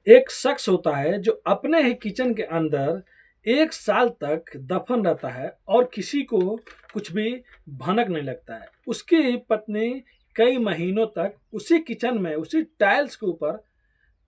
एक शख्स होता है जो अपने ही किचन के अंदर 1 साल तक दफन रहता है और किसी को कुछ भी भनक नहीं लगता है। उसकी ही पत्नी कई महीनों तक उसी किचन में, उसी टाइल्स के ऊपर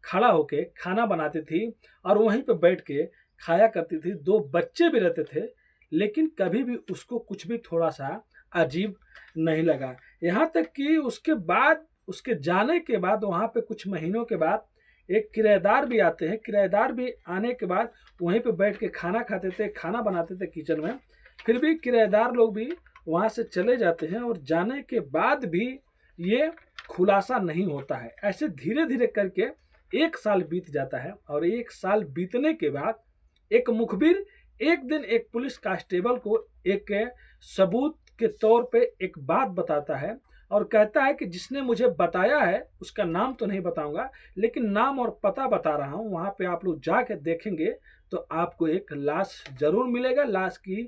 खड़ा होके खाना बनाती थी और वहीं पे बैठ के खाया करती थी। 2 बच्चे भी रहते थे, लेकिन कभी भी उसको कुछ भी थोड़ा-सा अजीब नहीं लगा। यहाँ तक कि उसके बाद, उसके जाने के बाद वहाँ पे कुछ महीनों के बाद एक किराएदार भी आते हैं। किराएदार भी आने के बाद वहीं पे बैठ के खाना खाते थे, खाना बनाते थे किचन में। फिर भी किराएदार लोग भी वहाँ से चले जाते हैं और जाने के बाद भी ये खुलासा नहीं होता है। ऐसे धीरे-धीरे करके 1 साल बीत जाता है और 1 साल बीतने के बाद एक मुखबिर एक दिन एक पुलिस कांस्टेबल को एक सबूत के तौर पे एक बात बताता है और कहता है कि जिसने मुझे बताया है, उसका नाम तो नहीं बताऊंगा, लेकिन नाम और पता बता रहा हूं, वहां पे आप लोग जाके देखेंगे तो आपको एक लाश जरूर मिलेगा, लाश की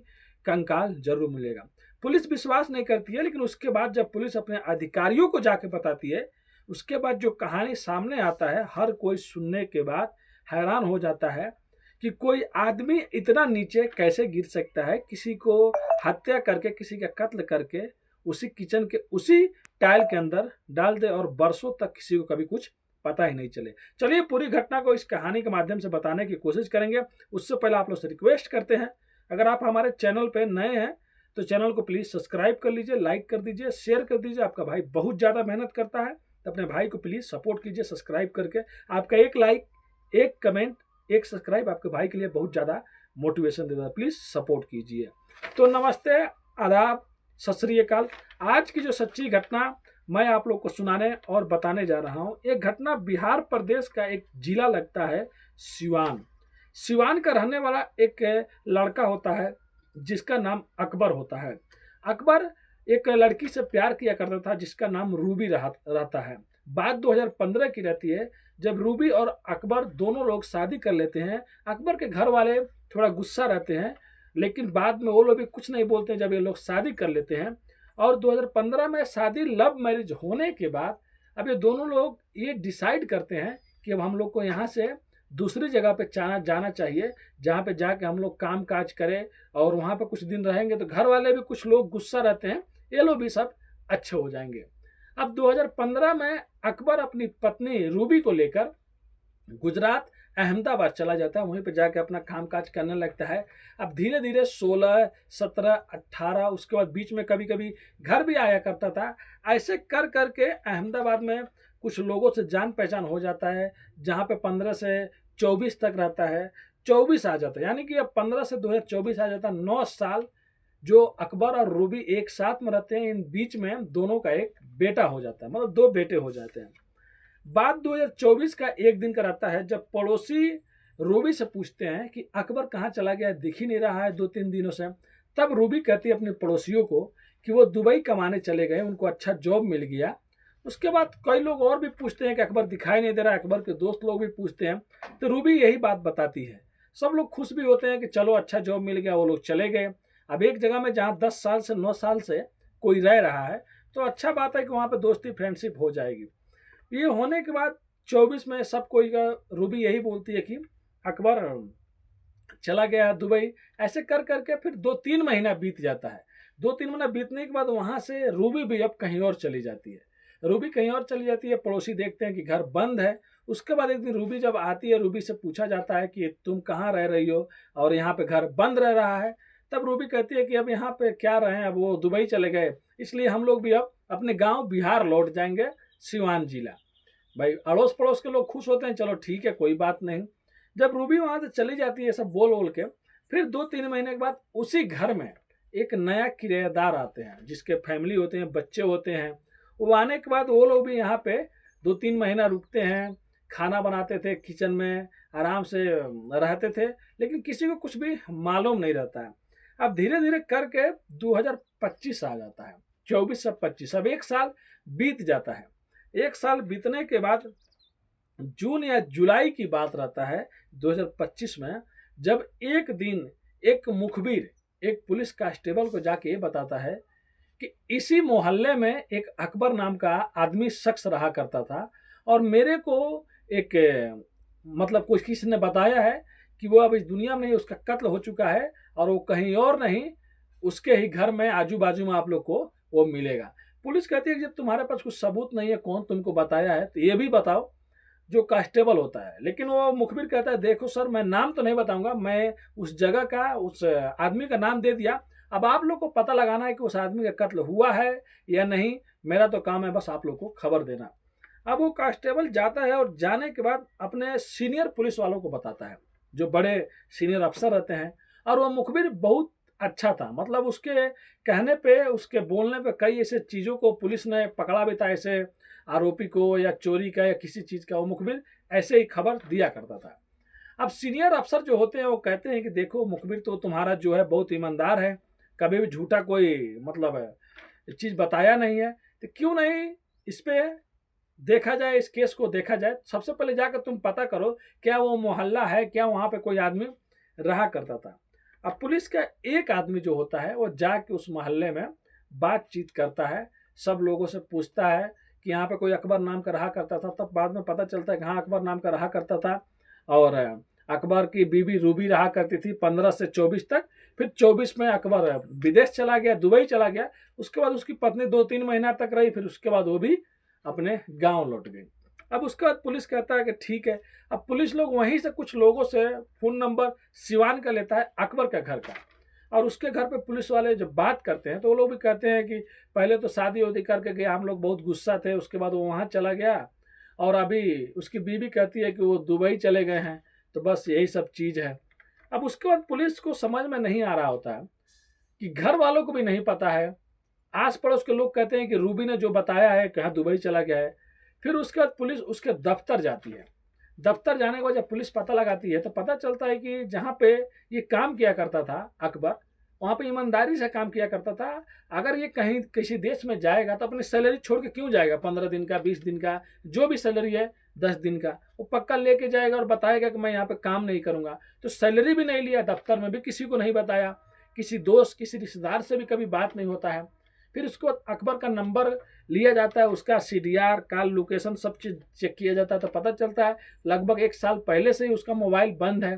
कंकाल जरूर मिलेगा। पुलिस विश्वास नहीं करती है, लेकिन उसके बाद जब पुलिस अपने अधिकारियों को जाके बताती है, उसके बाद जो कहानी सामने आता है, हर कोई सुनने के बाद हैरान हो जाता है कि कोई आदमी इतना नीचे कैसे गिर सकता है, किसी को हत्या करके, किसी का कत्ल करके उसी किचन के उसी टाइल के अंदर डाल दे और बरसों तक किसी को कभी कुछ पता ही नहीं चले। चलिए पूरी घटना को इस कहानी के माध्यम से बताने की कोशिश करेंगे। उससे पहले आप लोग से रिक्वेस्ट करते हैं, अगर आप हमारे चैनल पे नए हैं तो चैनल को प्लीज़ सब्सक्राइब कर लीजिए, लाइक कर दीजिए, शेयर कर दीजिए। आपका भाई बहुत ज़्यादा मेहनत करता है, तो अपने भाई को प्लीज़ सपोर्ट कीजिए सब्सक्राइब करके। आपका एक लाइक, एक कमेंट, एक सब्सक्राइब आपके भाई के लिए बहुत ज़्यादा मोटिवेशन देता है। प्लीज़ सपोर्ट कीजिए। तो नमस्ते, आदाब, सत श्री अकाल। आज की जो सच्ची घटना मैं आप लोग को सुनाने और बताने जा रहा हूँ, एक घटना बिहार प्रदेश का एक जिला लगता है सिवान। सिवान का रहने वाला एक लड़का होता है जिसका नाम अकबर होता है। अकबर एक लड़की से प्यार किया करता था जिसका नाम रूबी रहता है। बात 2015 की रहती है, जब रूबी और अकबर दोनों लोग शादी कर लेते हैं। अकबर के घर वाले थोड़ा गुस्सा रहते हैं, लेकिन बाद में वो लोग भी कुछ नहीं बोलते जब ये लोग शादी कर लेते हैं। और 2015 में शादी लव मैरिज होने के बाद अब ये दोनों लोग ये डिसाइड करते हैं कि अब हम लोग को यहाँ से दूसरी जगह पे जाना चाहिए, जहाँ पे जाके हम लोग काम काज करें और वहाँ पे कुछ दिन रहेंगे तो घर वाले भी कुछ लोग गुस्सा रहते हैं, ये लोग भी सब अच्छे हो जाएंगे। अब 2015 में अकबर अपनी पत्नी रूबी को लेकर गुजरात अहमदाबाद चला जाता है, वहीं पर जाकर अपना काम काज करने लगता है। अब धीरे धीरे 16, 17, 18, उसके बाद बीच में कभी कभी घर भी आया करता था। ऐसे कर करके अहमदाबाद में कुछ लोगों से जान पहचान हो जाता है, जहाँ पे 15 से 24 तक रहता है। 24 आ जाता है, यानी कि अब 15 से 2024 आ जाता है। 9 साल जो अकबर और रूबी एक साथ में रहते हैं, इन बीच में दोनों का एक बेटा हो जाता है, मतलब 2 बेटे हो जाते हैं। बात 2024 का एक दिन का रहता है, जब पड़ोसी रूबी से पूछते हैं कि अकबर कहाँ चला गया, दिख ही नहीं रहा है 2-3 दिनों से। तब रूबी कहती है अपने पड़ोसियों को कि वो दुबई कमाने चले गए, उनको अच्छा जॉब मिल गया। उसके बाद कई लोग और भी पूछते हैं कि अकबर दिखाई नहीं दे रहा है, अकबर के दोस्त लोग भी पूछते हैं, तो रूबी यही बात बताती है। सब लोग खुश भी होते हैं कि चलो अच्छा जॉब मिल गया, वो लोग चले गए। अब एक जगह में जहाँ 10 साल से 9 साल से कोई रह रहा है, तो अच्छा बात है कि वहाँ पर दोस्ती फ्रेंडशिप हो जाएगी। ये होने के बाद 24 में सब कोई का रूबी यही बोलती है कि अकबर चला गया दुबई। ऐसे कर करके फिर 2-3 महीना बीत जाता है। 2-3 महीना बीतने के बाद वहां से रूबी भी अब कहीं और चली जाती है। रूबी कहीं और चली जाती है, पड़ोसी देखते हैं कि घर बंद है। उसके बाद एक दिन रूबी जब आती है, रूबी से पूछा जाता है कि तुम कहाँ रह रही हो और यहाँ पे घर बंद रह रहा है। तब रूबी कहती है कि अब यहाँ पे क्या रहे, अब वो दुबई चले गए, इसलिए हम लोग भी अब अपने गाँव बिहार लौट जाएंगे, सिवान जिला। भाई अड़ोस पड़ोस के लोग खुश होते हैं, चलो ठीक है कोई बात नहीं। जब रूबी वहां से चली जाती है सब बोल बोल के, फिर 2-3 महीने के बाद उसी घर में एक नया किराएदार आते हैं, जिसके फैमिली होते हैं, बच्चे होते हैं। वो आने के बाद वो लोग भी यहाँ पे 2-3 महीना रुकते हैं, खाना बनाते थे किचन में, आराम से रहते थे, लेकिन किसी को कुछ भी मालूम नहीं रहता है। अब धीरे धीरे करके 2025 आ जाता है, 24 से 25, अब 1 साल बीत जाता है। 1 साल बीतने के बाद जून या जुलाई की बात रहता है 2025 में, जब एक दिन एक मुखबिर एक पुलिस कांस्टेबल को जाके बताता है कि इसी मोहल्ले में एक अकबर नाम का आदमी शख्स रहा करता था और मेरे को एक मतलब कोई किसी ने बताया है कि वो अब इस दुनिया में नहीं, उसका कत्ल हो चुका है और वो कहीं और नहीं, उसके ही घर में आजू बाजू में आप लोग को वो मिलेगा। पुलिस कहती है कि जब तुम्हारे पास कुछ सबूत नहीं है कौन तुमको बताया है तो ये भी बताओ। जो कांस्टेबल होता है, लेकिन वो मुखबिर कहता है देखो सर मैं नाम तो नहीं बताऊंगा, मैं उस जगह का उस आदमी का नाम दे दिया, अब आप लोग को पता लगाना है कि उस आदमी का कत्ल हुआ है या नहीं, मेरा तो काम है बस आप लोग को खबर देना। अब वो कांस्टेबल जाता है और जाने के बाद अपने सीनियर पुलिस वालों को बताता है, जो बड़े सीनियर अफसर रहते हैं। और वो मुखबिर बहुत अच्छा था, मतलब उसके कहने पे, उसके बोलने पे कई ऐसे चीज़ों को पुलिस ने पकड़ा भी था, ऐसे आरोपी को या चोरी का या किसी चीज़ का, वो मुखबिर ऐसे ही खबर दिया करता था। अब सीनियर अफसर जो होते हैं वो कहते हैं कि देखो मुखबिर तो तुम्हारा जो है बहुत ईमानदार है, कभी भी झूठा कोई मतलब चीज़ बताया नहीं है, तो क्यों नहीं इस पे देखा जाए, इस केस को देखा जाए। सबसे पहले जाकर तुम पता करो क्या वो मोहल्ला है, क्या वहाँ पे कोई आदमी रहा करता था। अब पुलिस का एक आदमी जो होता है वो जाके उस मोहल्ले में बातचीत करता है, सब लोगों से पूछता है कि यहाँ पे कोई अकबर नाम का रहा करता था। तब बाद में पता चलता है कि हाँ अकबर नाम का रहा करता था, और अकबर की बीबी रूबी रहा करती थी 15 से 24 तक। फिर 24 में अकबर विदेश चला गया, दुबई चला गया। उसके बाद उसकी पत्नी 2-3 महीना तक रही, फिर उसके बाद वो भी अपने गांव लौट गई। अब उसके बाद पुलिस कहता है कि ठीक है। अब पुलिस लोग वहीं से कुछ लोगों से फ़ोन नंबर सिवान का लेता है अकबर का घर का, और उसके घर पे पुलिस वाले जब बात करते हैं तो वो लोग भी कहते हैं कि पहले तो शादी वादी करके गया, हम लोग बहुत गुस्सा थे, उसके बाद वो वहाँ चला गया, और अभी उसकी बीवी कहती है कि वो दुबई चले गए हैं, तो बस यही सब चीज़ है। अब उसके बाद पुलिस को समझ में नहीं आ रहा होता है कि घर वालों को भी नहीं पता है, आस पड़ोस के लोग कहते हैं कि रूबी ने जो बताया है कहाँ दुबई चला गया है। फिर उसके बाद पुलिस उसके दफ्तर जाती है। दफ्तर जाने के बाद जब पुलिस पता लगाती है तो पता चलता है कि जहाँ पे ये काम किया करता था अकबर, वहाँ पे ईमानदारी से काम किया करता था। अगर ये कहीं किसी देश में जाएगा तो अपनी सैलरी छोड़ के क्यों जाएगा, 15 दिन का, 20 दिन का, जो भी सैलरी है, 10 दिन का, वो पक्का लेके जाएगा और बताएगा कि मैं यहाँ पे काम नहीं करूँगा। तो सैलरी भी नहीं लिया, दफ्तर में भी किसी को नहीं बताया, किसी दोस्त किसी रिश्तेदार से भी कभी बात नहीं होता है। फिर उसको अकबर का नंबर लिया जाता है, उसका सीडीआर, कॉल लोकेशन, सब चीज़ चेक किया जाता है, तो पता चलता है लगभग 1 साल पहले से ही उसका मोबाइल बंद है।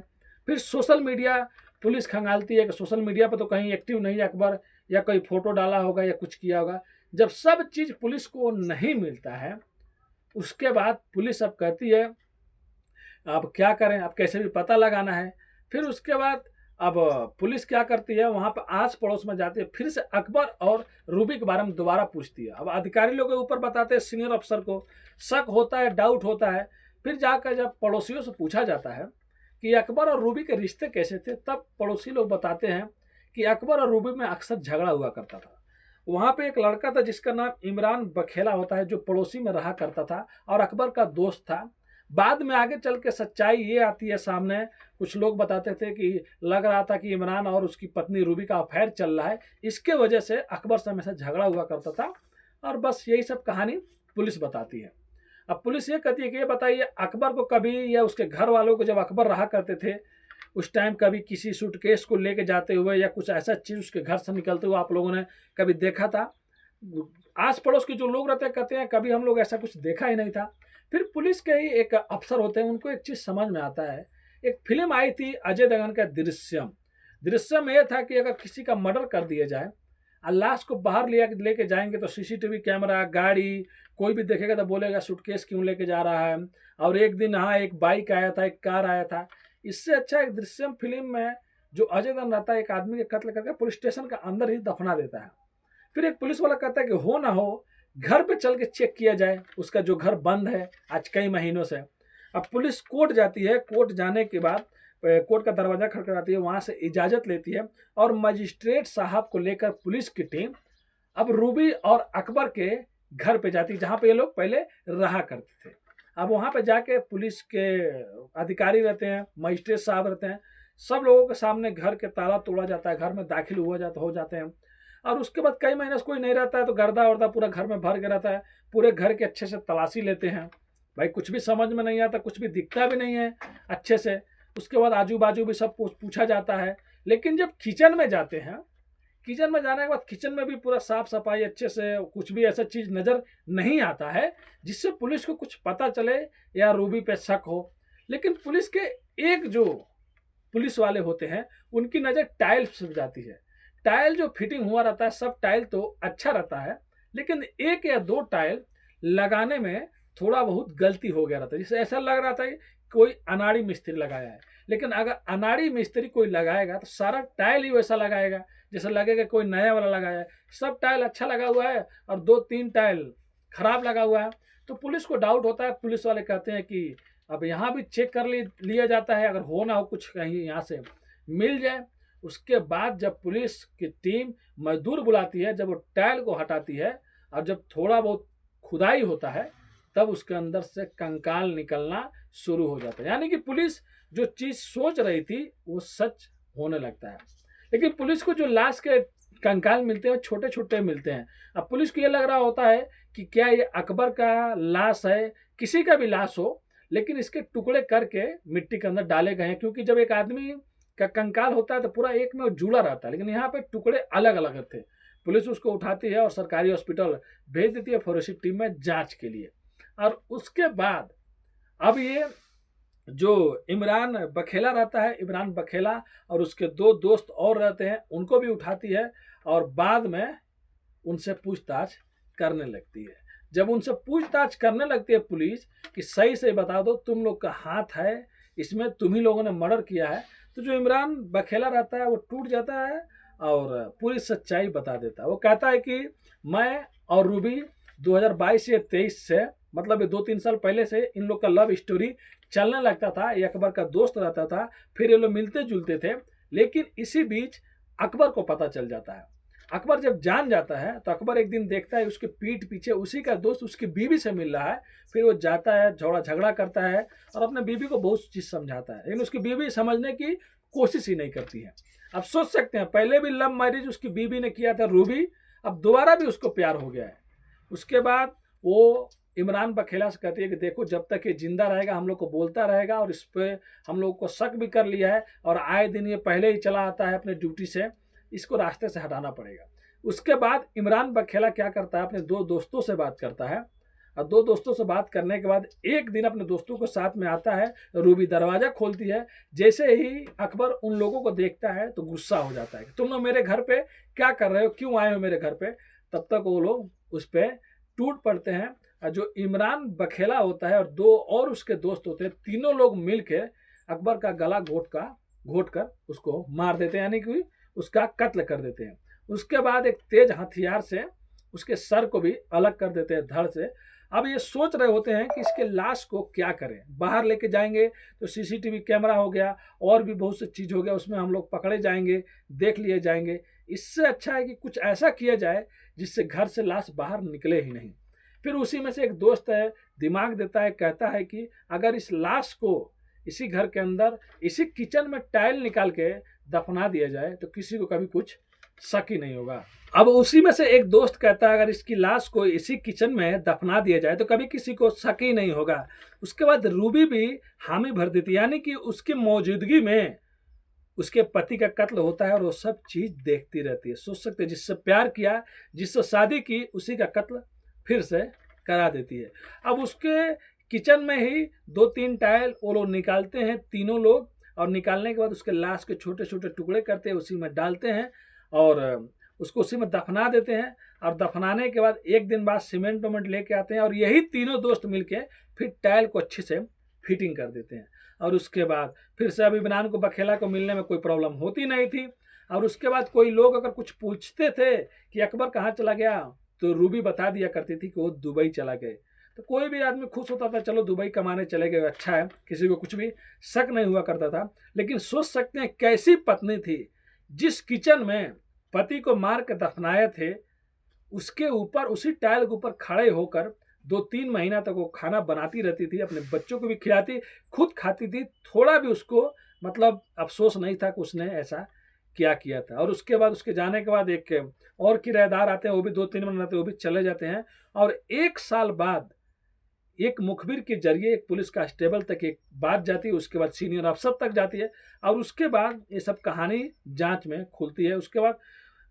फिर सोशल मीडिया पुलिस खंगालती है कि सोशल मीडिया पर तो कहीं एक्टिव नहीं है अकबर, या कोई फोटो डाला होगा या कुछ किया होगा। जब सब चीज़ पुलिस को नहीं मिलता है, उसके बाद पुलिस अब कहती है अब क्या करें, अब कैसे भी पता लगाना है। फिर उसके बाद अब पुलिस क्या करती है, वहाँ पर आस पड़ोस में जाती है, फिर से अकबर और रूबी के बारे में दोबारा पूछती है। अब अधिकारी लोग के ऊपर बताते हैं, सीनियर अफसर को शक होता है, डाउट होता है। फिर जाकर जब पड़ोसियों से पूछा जाता है कि अकबर और रूबी के रिश्ते कैसे थे, तब पड़ोसी लोग बताते हैं कि अकबर और रूबी में अक्सर झगड़ा हुआ करता था। वहाँ पे एक लड़का था जिसका नाम इमरान बखेला होता है, जो पड़ोसी में रहा करता था और अकबर का दोस्त था। बाद में आगे चल के सच्चाई ये आती है सामने, कुछ लोग बताते थे कि लग रहा था कि इमरान और उसकी पत्नी रूबी का अफेयर चल रहा है, इसके वजह से अकबर से हमेशा झगड़ा हुआ करता था। और बस यही सब कहानी पुलिस बताती है। अब पुलिस ये कहती है कि ये बताइए अकबर को कभी या उसके घर वालों को, जब अकबर रहा करते थे उस टाइम, कभी किसी सूटकेस को लेके जाते हुए या कुछ ऐसा चीज़ उसके घर से निकलते हुए आप लोगों ने कभी देखा था? आस पड़ोस के जो लोग रहते हैं कहते हैं कभी हम लोग ऐसा कुछ देखा ही नहीं था। फिर पुलिस के ही एक अफसर होते हैं, उनको एक चीज़ समझ में आता है। एक फिल्म आई थी अजय देवगन का, दृश्यम। दृश्यम ये था कि अगर किसी का मर्डर कर दिया जाए और लाश को बाहर लेके जाएंगे तो सीसीटीवी कैमरा, गाड़ी, कोई भी देखेगा तो बोलेगा सूटकेस क्यों लेके जा रहा है। और एक दिन हाँ एक बाइक आया था, एक कार आया था। इससे अच्छा एक दृश्यम फिल्म में जो अजय देवगन रहता है, एक आदमी के कत्ल करके पुलिस स्टेशन का अंदर ही दफना देता है। फिर एक पुलिस वाला कहता है कि हो ना हो घर पे चल के चेक किया जाए, उसका जो घर बंद है आज कई महीनों से। अब पुलिस कोर्ट जाती है, कोर्ट जाने के बाद कोर्ट का दरवाज़ा खटखटाती है, वहाँ से इजाज़त लेती है और मजिस्ट्रेट साहब को लेकर पुलिस की टीम अब रूबी और अकबर के घर पे जाती है, जहाँ पे ये लोग पहले रहा करते थे। अब वहाँ पे जाके पुलिस के अधिकारी रहते हैं, मजिस्ट्रेट साहब रहते हैं, सब लोगों के सामने घर के ताला तोड़ा जाता है, घर में दाखिल हो जाते हैं। और उसके बाद कई महीने से कोई नहीं रहता है तो गर्दा वर्दा पूरा घर में भर के रहता है। पूरे घर के अच्छे से तलाशी लेते हैं, भाई कुछ भी समझ में नहीं आता, कुछ भी दिखता भी नहीं है अच्छे से। उसके बाद आजू बाजू भी सब पूछा जाता है। लेकिन जब किचन में जाते हैं, किचन में जाने के बाद किचन में भी पूरा साफ सफाई अच्छे से, कुछ भी ऐसा चीज़ नज़र नहीं आता है जिससे पुलिस को कुछ पता चले या रूबी पे शक हो। लेकिन पुलिस के एक जो पुलिस वाले होते हैं उनकी नज़र टाइल पर जाती है। टाइल जो फिटिंग हुआ रहता है, सब टाइल तो अच्छा रहता है, लेकिन एक या दो टाइल लगाने में थोड़ा बहुत गलती हो गया रहता है। जिससे ऐसा लग रहा था कि कोई अनाड़ी मिस्त्री लगाया है, लेकिन अगर अनाड़ी मिस्त्री कोई लगाएगा तो सारा टाइल ही वैसा लगाएगा जैसे लगेगा कोई नया वाला लगाया है। सब टाइल अच्छा लगा हुआ है और दो तीन टाइल खराब लगा हुआ है। तो पुलिस को डाउट होता है। पुलिस वाले कहते हैं कि अब यहाँ भी चेक कर लिया जाता है, अगर हो ना हो कुछ कहीं यहाँ से मिल जाए। उसके बाद जब पुलिस की टीम मजदूर बुलाती है, जब वो टाइल को हटाती है और जब थोड़ा बहुत खुदाई होता है, तब उसके अंदर से कंकाल निकलना शुरू हो जाता है। यानी कि पुलिस जो चीज़ सोच रही थी वो सच होने लगता है। लेकिन पुलिस को जो लाश के कंकाल मिलते हैं छोटे छोटे मिलते हैं। अब पुलिस को ये लग रहा होता है कि क्या ये अकबर का लाश है, किसी का भी लाश हो, लेकिन इसके टुकड़े करके मिट्टी के अंदर डाले गए हैं। क्योंकि जब एक आदमी का कंकाल होता है तो पूरा एक में जुड़ा रहता है, लेकिन यहाँ पे टुकड़े अलग अलग थे। पुलिस उसको उठाती है और सरकारी हॉस्पिटल भेज देती है फोरेंसिक टीम में जांच के लिए। और उसके बाद अब ये जो इमरान बखेला रहता है, इमरान बखेला और उसके दो दोस्त और रहते हैं, उनको भी उठाती है और बाद में उनसे पूछताछ करने लगती है। जब उनसे पूछताछ करने लगती है पुलिस कि सही से बता दो तुम लोग का हाथ है इसमें, तुम ही लोगों ने मर्डर किया है, तो जो इमरान बखेला रहता है वो टूट जाता है और पूरी सच्चाई बता देता है। वो कहता है कि मैं और रूबी 2022 या 23 से, मतलब ये 2-3 साल पहले से इन लोग का लव स्टोरी चलने लगता था। ये अकबर का दोस्त रहता था, फिर ये लोग मिलते जुलते थे। लेकिन इसी बीच अकबर को पता चल जाता है। अकबर जब जान जाता है तो अकबर एक दिन देखता है उसके पीठ पीछे उसी का दोस्त उसकी बीवी से मिल रहा है। फिर वो जाता है, झगड़ा करता है और अपने बीवी को बहुत चीज़ समझाता है, लेकिन उसकी बीवी समझने की कोशिश ही नहीं करती है। अब सोच सकते हैं, पहले भी लव मैरिज उसकी बीवी ने किया था रूबी, अब दोबारा भी उसको प्यार हो गया है। उसके बाद वो इमरान बखेला से कहती है कि देखो जब तक ये जिंदा रहेगा हम लोग को बोलता रहेगा और इस पर हम लोग को शक भी कर लिया है और आए दिन ये पहले ही चला आता है अपने ड्यूटी से, इसको रास्ते से हटाना पड़ेगा। उसके बाद इमरान बखेला क्या करता है, अपने दो दोस्तों से बात करता है और दो दोस्तों से बात करने के बाद एक दिन अपने दोस्तों को साथ में आता है। रूबी दरवाज़ा खोलती है, जैसे ही अकबर उन लोगों को देखता है तो गुस्सा हो जाता है कि तुम लोग मेरे घर पे क्या कर रहे हो, क्यों आए हो मेरे घर पे। तब तक वो लोग उस पर टूट पड़ते हैं और जो इमरान बखेला होता है और दो और उसके दोस्त होते हैं, तीनों लोग मिलकर अकबर का गला घोट कर उसको मार देते हैं, यानी कि उसका कत्ल कर देते हैं। उसके बाद एक तेज हथियार से उसके सर को भी अलग कर देते हैं धड़ से। अब ये सोच रहे होते हैं कि इसके लाश को क्या करें, बाहर लेके जाएंगे तो सीसीटीवी कैमरा हो गया और भी बहुत सी चीज़ हो गया, उसमें हम लोग पकड़े जाएंगे, देख लिए जाएंगे। इससे अच्छा है कि कुछ ऐसा किया जाए जिससे घर से लाश बाहर निकले ही नहीं। फिर उसी में से एक दोस्त है, दिमाग देता है, कहता है कि अगर इस लाश को इसी घर के अंदर इसी किचन में टाइल निकाल के दफना दिया जाए तो किसी को कभी कुछ शक ही नहीं होगा। अब उसी में से एक दोस्त कहता है अगर इसकी लाश को इसी किचन में दफना दिया जाए तो कभी किसी को शक ही नहीं होगा। उसके बाद रूबी भी हामी भर देती, यानी कि उसकी मौजूदगी में उसके पति का कत्ल होता है और वो सब चीज देखती रहती है। सोच सकते हैं, जिससे प्यार किया, जिससे शादी की, उसी का कत्ल फिर से करा देती है। अब उसके किचन में ही 2-3 टाइल वो लोग निकालते हैं तीनों लोग, और निकालने के बाद उसके लाश के छोटे छोटे टुकड़े करते हैं, उसी में डालते हैं और उसको उसी में दफना देते हैं। और दफनाने के बाद एक दिन बाद सीमेंट वेमेंट लेके आते हैं और यही तीनों दोस्त मिलके फिर टाइल को अच्छे से फिटिंग कर देते हैं। और उसके बाद फिर से अब इमरान को बखेला को मिलने में कोई प्रॉब्लम होती नहीं थी। और उसके बाद कोई लोग अगर कुछ पूछते थे कि अकबर कहाँ चला गया, तो रूबी बता दिया करती थी कि वो दुबई चला गए। तो कोई भी आदमी खुश होता था, चलो दुबई कमाने चले गए, अच्छा है, किसी को कुछ भी शक नहीं हुआ करता था। लेकिन सोच सकते हैं कैसी पत्नी थी, जिस किचन में पति को मार के दफनाए थे उसके ऊपर, उसी टाइल के ऊपर खड़े होकर 2-3 महीना तक वो खाना बनाती रहती थी, अपने बच्चों को भी खिलाती, खुद खाती थी। थोड़ा भी उसको मतलब अफसोस नहीं था कि उसने ऐसा क्या किया था। और उसके बाद उसके जाने के बाद एक और किराएदार आते हैं, वो भी 2-3 महीने रहते हैं, वो भी चले जाते हैं। और 1 साल बाद एक मुखबिर के जरिए एक पुलिस कांस्टेबल तक एक बात जाती है, उसके बाद सीनियर अफसर तक जाती है और उसके बाद ये सब कहानी जांच में खुलती है। उसके बाद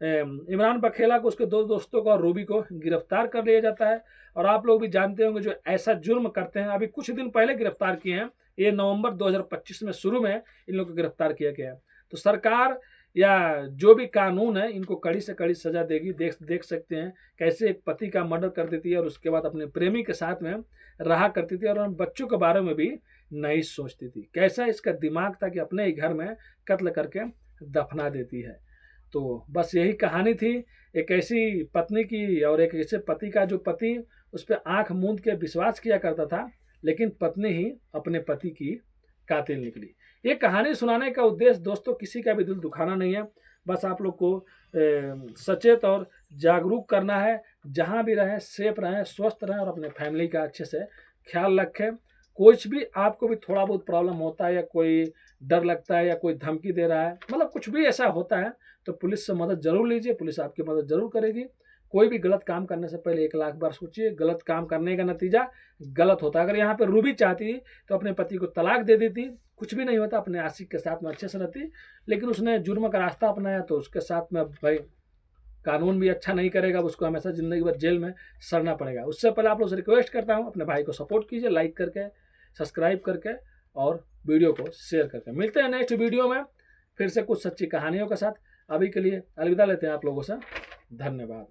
इमरान बखेला को, उसके दो दोस्तों को और रूबी को गिरफ्तार कर लिया जाता है। और आप लोग भी जानते होंगे जो ऐसा जुर्म करते हैं, अभी कुछ दिन पहले गिरफ्तार किए हैं, ये नवंबर 2025 में शुरू में इन लोगों को गिरफ्तार किया गया है। तो सरकार या जो भी कानून है इनको कड़ी से कड़ी सजा देगी। देख सकते हैं कैसे एक पति का मर्डर कर देती है और उसके बाद अपने प्रेमी के साथ में रहा करती थी और उन बच्चों के बारे में भी नहीं सोचती थी। कैसा इसका दिमाग था कि अपने ही घर में कत्ल करके दफना देती है। तो बस यही कहानी थी, एक ऐसी पत्नी की और एक ऐसे पति का जो पति उस पर आंख मूंद के विश्वास किया करता था, लेकिन पत्नी ही अपने पति की कातिल निकली। ये कहानी सुनाने का उद्देश्य दोस्तों किसी का भी दिल दुखाना नहीं है, बस आप लोग को सचेत और जागरूक करना है। जहाँ भी रहें सेफ रहें, स्वस्थ रहें और अपने फैमिली का अच्छे से ख्याल रखें। कुछ भी आपको भी थोड़ा बहुत प्रॉब्लम होता है या कोई डर लगता है या कोई धमकी दे रहा है, मतलब कुछ भी ऐसा होता है तो पुलिस से मदद जरूर लीजिए, पुलिस आपकी मदद जरूर करेगी। कोई भी गलत काम करने से पहले 1 लाख बार सोचिए, गलत काम करने का नतीजा गलत होता है। अगर यहाँ पे रूबी चाहती तो अपने पति को तलाक दे देती, कुछ भी नहीं होता, अपने आशिक के साथ में अच्छे से रहती, लेकिन उसने जुर्म का रास्ता अपनाया तो उसके साथ में भाई कानून भी अच्छा नहीं करेगा, उसको हमेशा जिंदगी भर जेल में सड़ना पड़ेगा। उससे पहले आप लोग से रिक्वेस्ट करता हूँ अपने भाई को सपोर्ट कीजिए, लाइक करके, सब्सक्राइब करके और वीडियो को शेयर करके। मिलते हैं नेक्स्ट वीडियो में फिर से कुछ सच्ची कहानियों के साथ। अभी के लिए अलविदा लेते हैं आप लोगों से, धन्यवाद।